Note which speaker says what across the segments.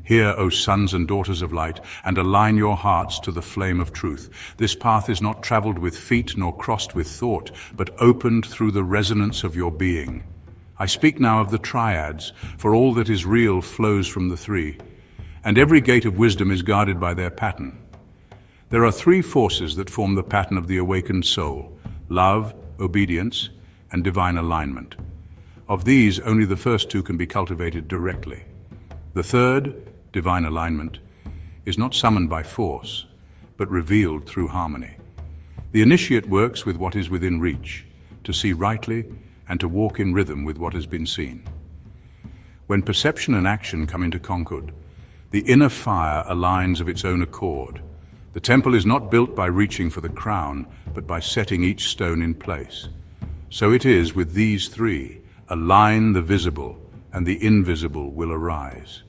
Speaker 1: Hear, O sons and daughters of light, and align your hearts to the flame of truth. This path is not traveled with feet nor crossed with thought, but opened through the resonance of your being. I speak now of the Triads, for all that is real flows from the three, and every gate of wisdom is guarded by their pattern. There are three forces that form the pattern of the awakened soul: love, obedience, and divine alignment. Of these, only the first two can be cultivated directly. The third, divine alignment, is not summoned by force, but revealed through harmony. The initiate works with what is within reach, to see rightly and to walk in rhythm with what has been seen. When perception and action come into concord, the inner fire aligns of its own accord. The temple is not built by reaching for the crown, but by setting each stone in place. So it is with these three: align the visible, and the invisible will arise.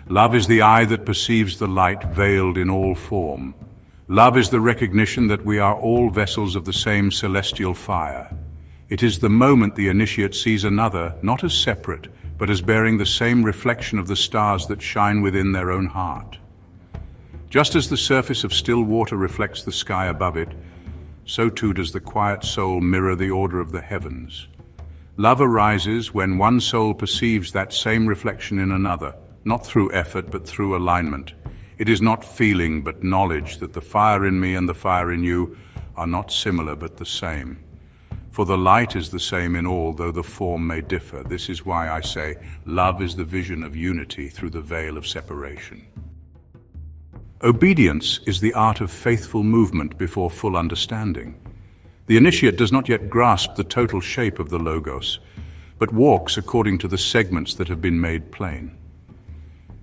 Speaker 1: Love is the eye that perceives the light veiled in all form. Love is the recognition that we are all vessels of the same celestial fire. It is the moment the initiate sees another, not as separate, but as bearing the same reflection of the stars that shine within their own heart. Just as the surface of still water reflects the sky above it, so too does the quiet soul mirror the order of the heavens. Love arises when one soul perceives that same reflection in another, not through effort but through alignment. It is not feeling but knowledge that the fire in me and the fire in you are not similar but the same. For the light is the same in all, though the form may differ. This is why I say love is the vision of unity through the veil of separation. Obedience is the art of faithful movement before full understanding. The initiate does not yet grasp the total shape of the Logos, but walks according to the segments that have been made plain.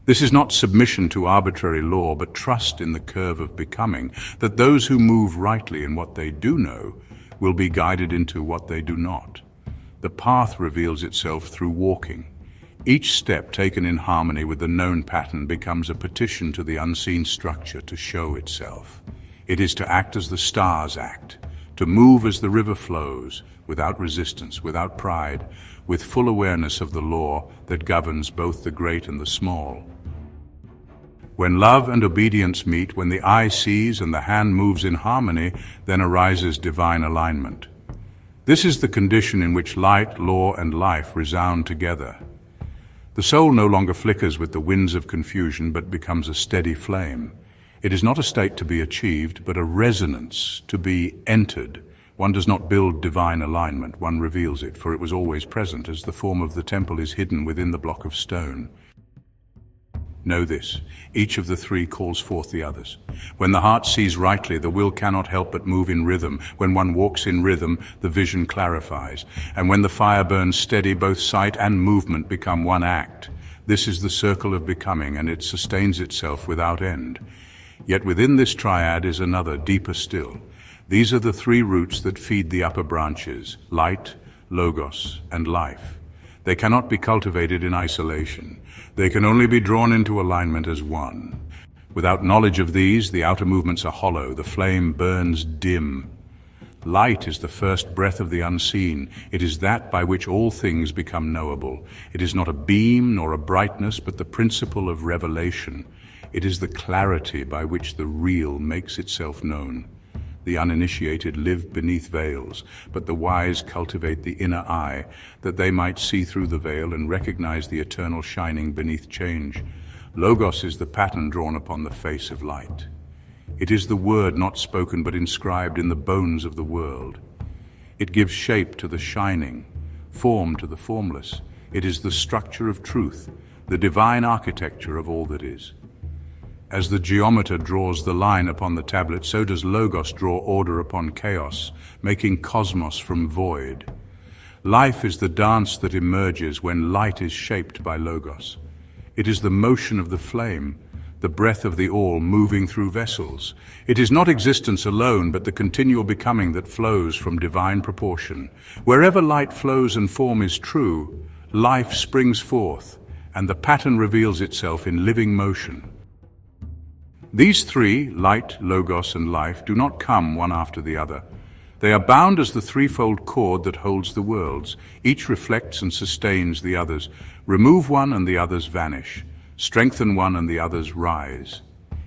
Speaker 1: This is not submission to arbitrary law, but trust in the curve of becoming, that those who move rightly in what they do know will be guided into what they do not. The path reveals itself through walking. Each step taken in harmony with the known pattern becomes a petition to the unseen structure to show itself. It is to act as the stars act, to move as the river flows, without resistance, without pride, with full awareness of the law that governs both the great and the small. When love and obedience meet, when the eye sees and the hand moves in harmony, then arises divine alignment. This is the condition in which light, law, and life resound together. The soul no longer flickers with the winds of confusion, but becomes a steady flame. It is not a state to be achieved, but a resonance to be entered. One does not build divine alignment, one reveals it, for it was always present, as the form of the temple is hidden within the block of stone. Know this, each of the three calls forth the others. When the heart sees rightly, the will cannot help but move in rhythm. When one walks in rhythm, the vision clarifies. And when the fire burns steady, both sight and movement become one act. This is the circle of becoming, and it sustains itself without end. Yet within this triad is another, deeper still. These are the three roots that feed the upper branches: light, logos, and life. They cannot be cultivated in isolation. They can only be drawn into alignment as one. Without knowledge of these, the outer movements are hollow, the flame burns dim. Light is the first breath of the unseen. It is that by which all things become knowable. It is not a beam nor a brightness, but the principle of revelation. It is the clarity by which the real makes itself known. The uninitiated live beneath veils, but the wise cultivate the inner eye, that they might see through the veil and recognize the eternal shining beneath change. Logos is the pattern drawn upon the face of light. It is the word not spoken but inscribed in the bones of the world. It gives shape to the shining, form to the formless. It is the structure of truth, the divine architecture of all that is. As the geometer draws the line upon the tablet, so does Logos draw order upon chaos, making cosmos from void. Life is the dance that emerges when light is shaped by Logos. It is the motion of the flame, the breath of the all moving through vessels. It is not existence alone, but the continual becoming that flows from divine proportion. Wherever light flows and form is true, life springs forth, and the pattern reveals itself in living motion. These three, light, logos, and life, do not come one after the other. They are bound as the threefold cord that holds the worlds. Each reflects and sustains the others. Remove one and the others vanish. Strengthen one and the others rise.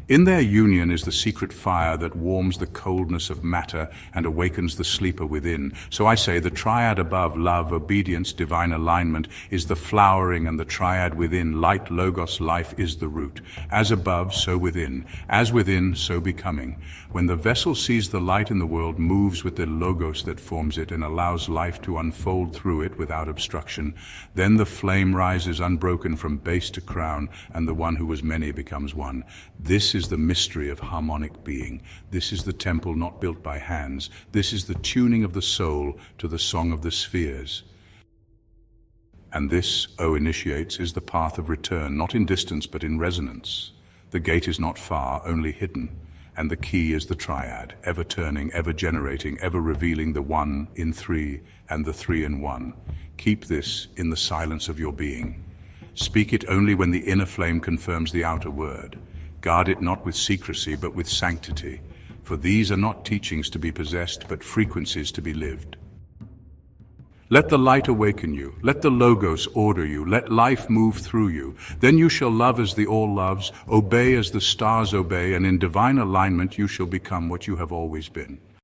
Speaker 1: In their union is the secret fire that warms the coldness of matter and awakens the sleeper within. So I say the triad above, love, obedience, divine alignment, is the flowering, and the triad within, light, logos, life, is the root. As above, so within. As within, so becoming. When the vessel sees the light in the world, moves with the logos that forms it, and allows life to unfold through it without obstruction, then the flame rises unbroken from base to crown, and the one who was many becomes one. This is the mystery of harmonic being. This is the temple not built by hands. This is the tuning of the soul to the song of the spheres. And this, O initiates, is the path of return, not in distance but in resonance. The gate is not far, only hidden. And the key is the triad, ever turning, ever generating, ever revealing the one in three and the three in one. Keep this in the silence of your being. Speak it only when the inner flame confirms the outer word. Guard it not with secrecy, but with sanctity, for these are not teachings to be possessed, but frequencies to be lived. Let the light awaken you, let the logos order you, let life move through you. Then you shall love as the all loves, obey as the stars obey, and in divine alignment you shall become what you have always been.